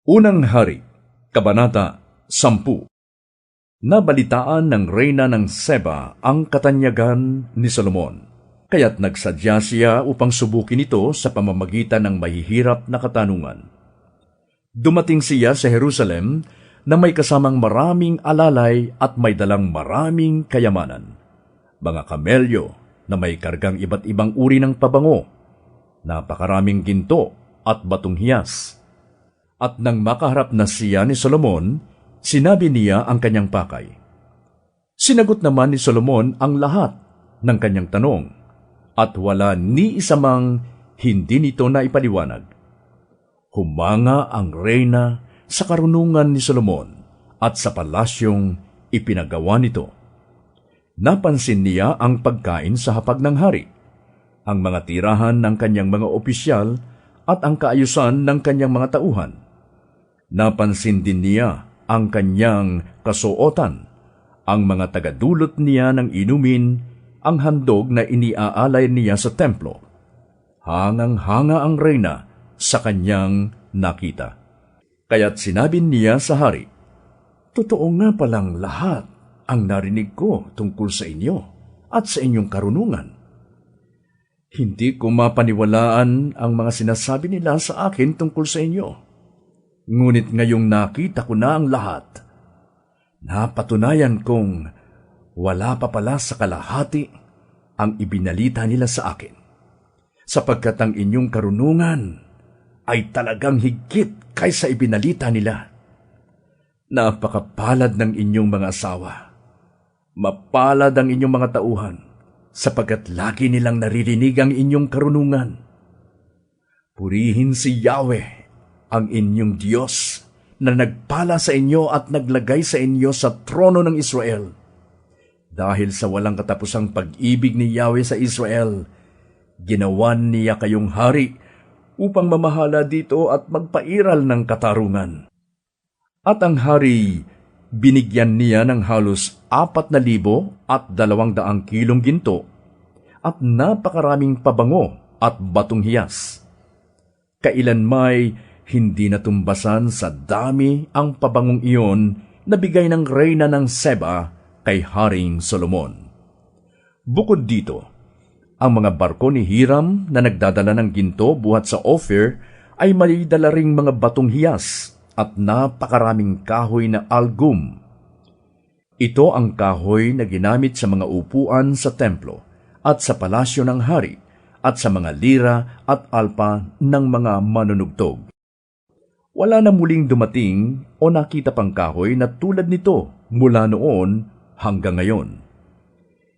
Unang Hari, Kabanata 10. Nabalitaan ng reyna ng Seba ang katanyagan ni Solomon, kaya't nagsadya siya upang subukin ito sa pamamagitan ng mahihirap na katanungan. Dumating siya sa Jerusalem na may kasamang maraming alalay at may dalang maraming kayamanan, mga kamelyo na may kargang iba't ibang uri ng pabango, napakaraming ginto at batong hiyas. At nang makaharap na siya ni Solomon, sinabi niya ang kanyang pakay. Sinagot naman ni Solomon ang lahat ng kanyang tanong, at wala ni isa mang hindi nito na ipaliwanag. Humanga ang reyna sa karunungan ni Solomon at sa palasyong ipinagawa nito. Napansin niya ang pagkain sa hapag ng hari, ang mga tirahan ng kanyang mga opisyal at ang kaayusan ng kanyang mga tauhan. Napansin din niya ang kanyang kasuotan, ang mga tagadulot niya ng inumin, ang handog na iniaalay niya sa templo. Hangang-hanga ang reyna sa kanyang nakita. Kaya't sinabi niya sa hari, "Totoo nga palang lahat ang narinig ko tungkol sa inyo at sa inyong karunungan. Hindi ko mapaniwalaan ang mga sinasabi nila sa akin tungkol sa inyo. Ngunit ngayong nakita ko na ang lahat, napatunayan kong wala pa pala sa kalahati ang ibinalita nila sa akin, sapagkat ang inyong karunungan ay talagang higit kaysa ibinalita nila. Napakapalad ng inyong mga asawa, mapalad ang inyong mga tauhan, sapagkat lagi nilang naririnig ang inyong karunungan. Purihin si Yahweh, ang inyong Diyos, na nagpala sa inyo at naglagay sa inyo sa trono ng Israel. Dahil sa walang katapusang pag-ibig ni Yahweh sa Israel, ginawan niya kayong hari upang mamahala dito at magpairal ng katarungan. At ang hari, binigyan niya ng halos 4,200 kilong ginto at napakaraming pabango at batong hiyas. Kailanmay hindi natumbasan sa dami ang pabangong iyon na bigay ng reyna ng Seba kay Haring Solomon. Bukod dito, ang mga barko ni Hiram na nagdadala ng ginto buhat sa Ophir ay may dala ring mga batong hiyas at napakaraming kahoy na algum. Ito ang kahoy na ginamit sa mga upuan sa templo at sa palasyo ng hari at sa mga lira at alpa ng mga manunugtog. Wala na muling dumating o nakita pang kahoy na tulad nito mula noon hanggang ngayon.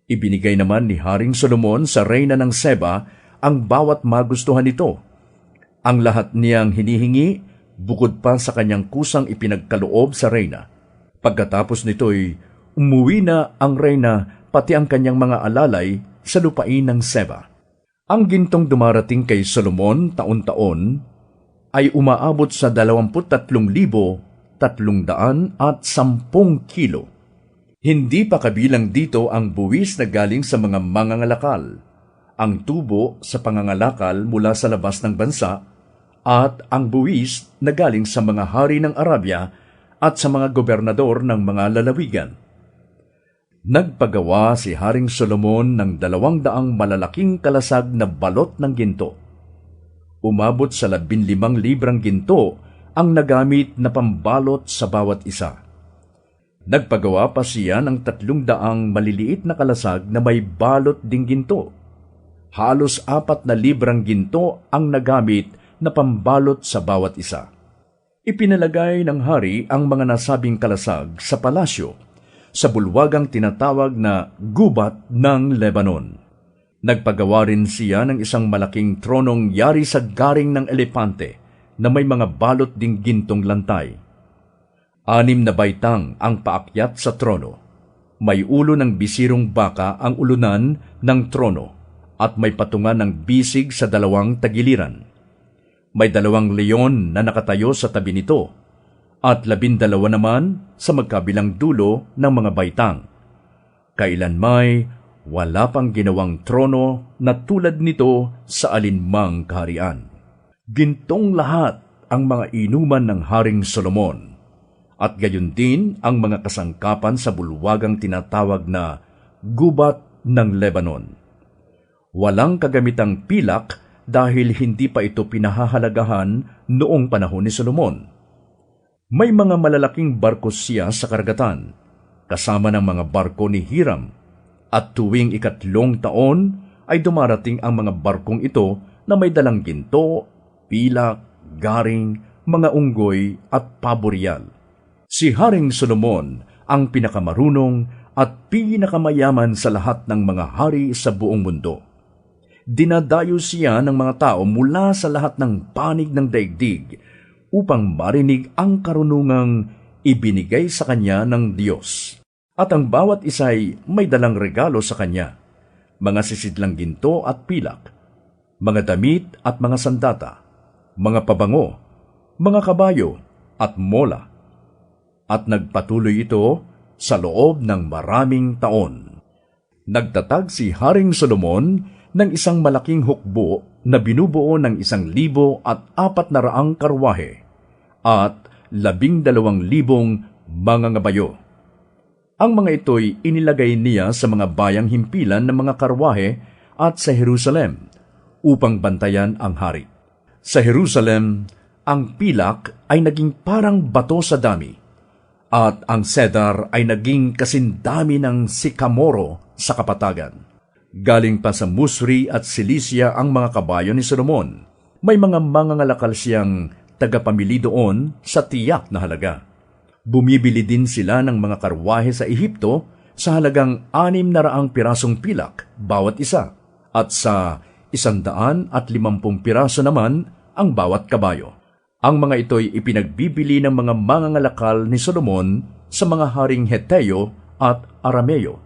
Ibinigay naman ni Haring Solomon sa reyna ng Seba ang bawat magustuhan nito. Ang lahat niyang hinihingi bukod pa sa kanyang kusang ipinagkaloob sa reyna. Pagkatapos nito'y umuwi na ang reyna pati ang kanyang mga alalay sa lupain ng Seba. Ang gintong dumarating kay Solomon taon-taon ay umaabot sa 23,310 kilo. Hindi pa kabilang dito ang buwis na galing sa mga mangangalakal, ang tubo sa pangangalakal mula sa labas ng bansa, at ang buwis na galing sa mga hari ng Arabia at sa mga gobernador ng mga lalawigan. Nagpagawa si Haring Solomon ng 200 malalaking kalasag na balot ng ginto. Umabot sa 15 librang ginto ang nagamit na pambalot sa bawat isa. Nagpagawa pa siya ng 300 maliliit na kalasag na may balot ding ginto. Halos 4 na librang ginto ang nagamit na pambalot sa bawat isa. Ipinalagay ng hari ang mga nasabing kalasag sa palasyo, sa bulwagang tinatawag na Gubat ng Lebanon. Nagpagawa rin siya ng isang malaking tronong yari sa garing ng elepante na may mga balot ding gintong lantay. 6 na baitang ang paakyat sa trono. May ulo ng bisirong baka ang ulunan ng trono at may patungan ng bisig sa 2 tagiliran. May 2 leon na nakatayo sa tabi nito at 12 naman sa magkabilang dulo ng mga baitang. Kailanmay wala pang ginawang trono na tulad nito sa alinmang kaharian. Gintong lahat ang mga inuman ng Haring Solomon, at gayon din ang mga kasangkapan sa bulwagang tinatawag na gubat ng Lebanon. Walang kagamitang pilak dahil hindi pa ito pinahahalagahan noong panahon ni Solomon. May mga malalaking barko siya sa karagatan, kasama ng mga barko ni Hiram, at tuwing 3 taon ay dumarating ang mga barkong ito na may dalang ginto, pilak, garing, mga unggoy at paboreal. Si Haring Solomon ang pinakamarunong at pinakamayaman sa lahat ng mga hari sa buong mundo. Dinadayo siya ng mga tao mula sa lahat ng panig ng daigdig upang marinig ang karunungang ibinigay sa kanya ng Diyos. At ang bawat isa'y may dalang regalo sa kanya, mga sisidlang ginto at pilak, mga damit at mga sandata, mga pabango, mga kabayo at mola. At nagpatuloy ito sa loob ng maraming taon. Nagtatag si Haring Solomon ng isang malaking hukbo na binubuo ng 1,400 karwahe at 12,000 mga ngabayo. Ang mga ito'y inilagay niya sa mga bayang himpilan ng mga karwahe at sa Jerusalem upang bantayan ang hari. Sa Jerusalem, ang pilak ay naging parang bato sa dami, at ang cedar ay naging kasindami ng sikamoro sa kapatagan. Galing pa sa Musri at Cilicia ang mga kabayo ni Solomon. May mga mangangalakal siyang tagapamili doon sa tiyak na halaga. Bumibili din sila ng mga karwahe sa Ehipto sa halagang 600 pirasong pilak bawat isa, at sa 150 piraso naman ang bawat kabayo. Ang mga ito'y ipinagbibili ng mga mangangalakal ni Solomon sa mga haring Heteo at Arameo.